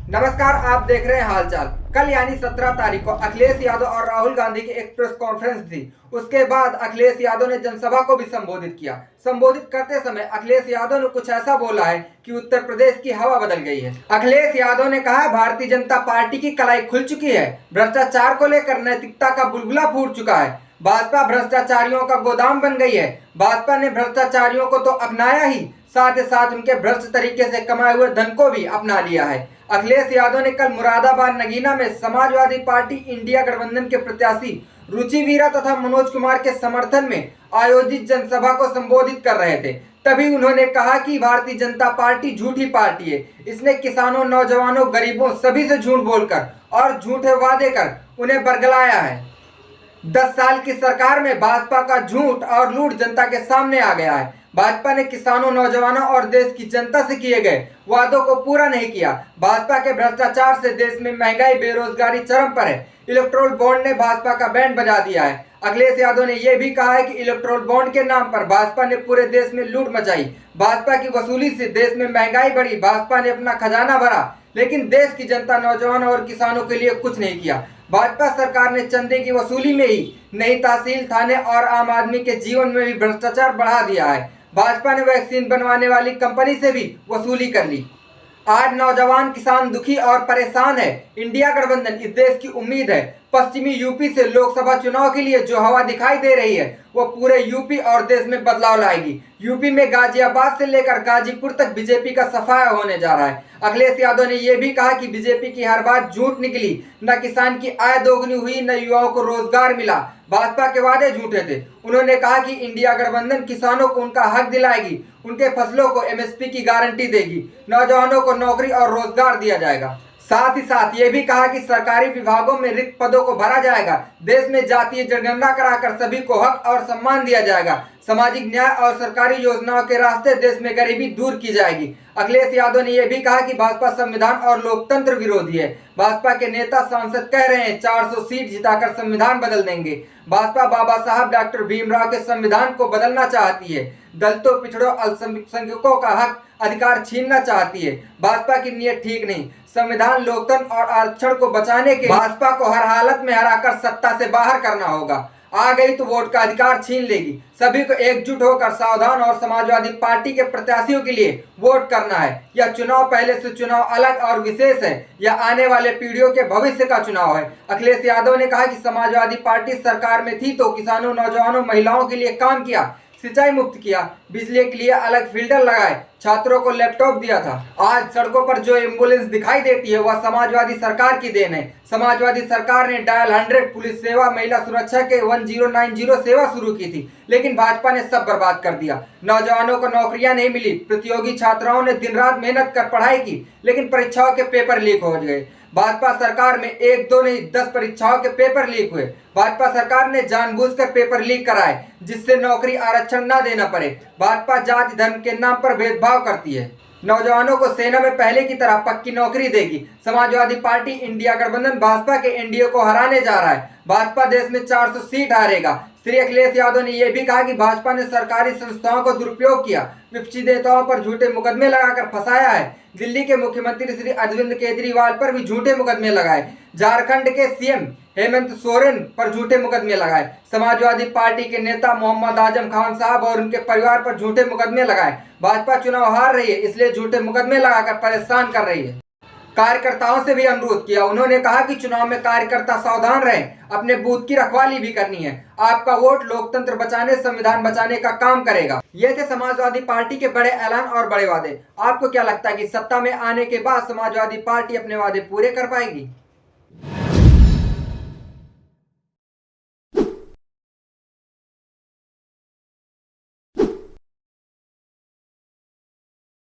नमस्कार, आप देख रहे हैं हालचाल। कल यानी 17 तारीख को अखिलेश यादव और राहुल गांधी की एक प्रेस कॉन्फ्रेंस थी। उसके बाद अखिलेश यादव ने जनसभा को भी संबोधित किया। संबोधित करते समय अखिलेश यादव ने कुछ ऐसा बोला है कि उत्तर प्रदेश की हवा बदल गई है। अखिलेश यादव ने कहा, भारतीय जनता पार्टी की कलाई खुल चुकी है। भ्रष्टाचार को लेकर नैतिकता का बुलबुला फूट चुका है। भाजपा भ्रष्टाचारियों का गोदाम बन गई है। भाजपा ने भ्रष्टाचारियों को तो अपनाया ही, साथ ही साथ उनके भ्रष्ट तरीके से कमाए हुए धन को भी अपना लिया है। अखिलेश यादव ने कल मुरादाबाद नगीना में समाजवादी पार्टी इंडिया गठबंधन के प्रत्याशी रुचि वीरा तथा मनोज कुमार के समर्थन में आयोजित जनसभा को संबोधित कर रहे थे। तभी उन्होंने कहा कि भारतीय जनता पार्टी झूठी पार्टी है। इसने किसानों, नौजवानों, गरीबों सभी से झूठ बोलकर और झूठे वादे कर उन्हें बरगलाया है। 10 साल की सरकार में भाजपा का झूठ और लूट जनता के सामने आ गया है। भाजपा ने किसानों, नौजवानों और देश की जनता से किए गए वादों को पूरा नहीं किया। भाजपा के भ्रष्टाचार से देश में महंगाई, बेरोजगारी चरम पर है। इलेक्टोरल बॉन्ड ने भाजपा का बैंड बजा दिया है। अखिलेश यादव ने यह भी कहा है कि इलेक्टोरल बॉन्ड के नाम पर भाजपा ने पूरे देश में लूट मचाई। भाजपा की वसूली से देश में महंगाई बढ़ी। भाजपा ने अपना खजाना भरा, लेकिन देश की जनता, नौजवानों और किसानों के लिए कुछ नहीं किया। भाजपा सरकार ने चंदे की वसूली में ही नई तहसील, थाने और आम आदमी के जीवन में भी भ्रष्टाचार बढ़ा दिया है। भाजपा ने वैक्सीन बनवाने वाली कंपनी से भी वसूली कर ली। आज नौजवान किसान दुखी और परेशान है। इंडिया गठबंधन इस देश की उम्मीद है। पश्चिमी यूपी से लोकसभा चुनाव के लिए जो हवा दिखाई दे रही है वो पूरे यूपी और देश में बदलाव लाएगी। यूपी में गाजियाबाद से लेकर गाजीपुर तक बीजेपी का सफाया होने जा रहा है। अखिलेश यादव ने यह भी कहा कि बीजेपी की हर बात झूठ निकली। न किसान की आय दोगुनी हुई, न युवाओं को रोजगार मिला। भाजपा के वादे झूठे थे। उन्होंने कहा कि इंडिया गठबंधन किसानों को उनका हक दिलाएगी, उनके फसलों को एमएसपी की गारंटी देगी, नौजवानों को नौकरी और रोजगार दिया जाएगा। साथ ही साथ ये भी कहा कि सरकारी विभागों में रिक्त पदों को भरा जाएगा। देश में जातीय जनगणना कराकर सभी को हक और सम्मान दिया जाएगा। सामाजिक न्याय और सरकारी योजनाओं के रास्ते देश में गरीबी दूर की जाएगी। अखिलेश यादव ने यह भी कहा कि भाजपा संविधान और लोकतंत्र विरोधी है। भाजपा के नेता, सांसद कह रहे हैं 400 सीट जिताकर संविधान बदल देंगे। भाजपा बाबा साहब डॉक्टर भीमराव के संविधान को बदलना चाहती है। दलितों, पिछड़ों, अल्पसंख्यकों का हक अधिकार छीनना चाहती है। भाजपा की नीयत ठीक नहीं। संविधान, लोकतंत्र और आरक्षण को बचाने के भाजपा को हर हालत में हराकर सत्ता से बाहर करना होगा। आ गई तो वोट का अधिकार छीन लेगी। सभी को एकजुट होकर सावधान और समाजवादी पार्टी के प्रत्याशियों के लिए वोट करना है। यह चुनाव पहले से चुनाव अलग और विशेष है। यह आने वाले पीढ़ियों के भविष्य का चुनाव है। अखिलेश यादव ने कहा कि समाजवादी पार्टी सरकार में थी तो किसानों, नौजवानों, महिलाओं के लिए काम किया, सिंचाई मुक्त किया, बिजली के लिए अलग फिल्टर लगाए, छात्रों को लैपटॉप दिया था। आज सड़कों पर जो एम्बुलेंस दिखाई देती है वह समाजवादी सरकार की देन है। समाजवादी सरकार ने डायल 100 पुलिस सेवा, महिला सुरक्षा के 1090 सेवा शुरू की थी, लेकिन भाजपा ने सब बर्बाद कर दिया। नौजवानों को नौकरियां नहीं मिली। प्रतियोगी छात्राओं ने दिन रात मेहनत कर पढ़ाई की, लेकिन परीक्षाओं के पेपर लीक हो गए। भाजपा सरकार में 1, 2 नहीं 10 परीक्षाओं के पेपर लीक हुए। भाजपा सरकार ने जानबूझकर पेपर लीक कराए जिससे नौकरी आरक्षण न देना पड़े। भाजपा जाति धर्म के नाम पर भेदभाव करती है। नौजवानों को सेना में पहले की तरह पक्की नौकरी देगी। समाजवादी पार्टी इंडिया गठबंधन भाजपा के एनडीए को हराने जा रहा है। भाजपा देश में 400 सीट हारेगा। श्री अखिलेश यादव ने यह भी कहा कि भाजपा ने सरकारी संस्थाओं को दुरुपयोग किया, विपक्षी नेताओं पर झूठे मुकदमे लगाकर फंसाया है। दिल्ली के मुख्यमंत्री श्री अरविंद केजरीवाल पर भी झूठे मुकदमे लगाए। झारखंड के सीएम हेमंत सोरेन पर झूठे मुकदमे लगाए। समाजवादी पार्टी के नेता मोहम्मद आजम खान साहब और उनके परिवार पर झूठे मुकदमे लगाए। भाजपा चुनाव हार रही है, इसलिए झूठे मुकदमे लगाकर परेशान कर रही है। कार्यकर्ताओं से भी अनुरोध किया। उन्होंने कहा कि चुनाव में कार्यकर्ता सावधान रहें, अपने बूथ की रखवाली भी करनी है। आपका वोट लोकतंत्र बचाने, संविधान बचाने का काम करेगा। ये थे समाजवादी पार्टी के बड़े ऐलान और बड़े वादे। आपको क्या लगता है कि सत्ता में आने के बाद समाजवादी पार्टी अपने वादे पूरे कर पाएगी?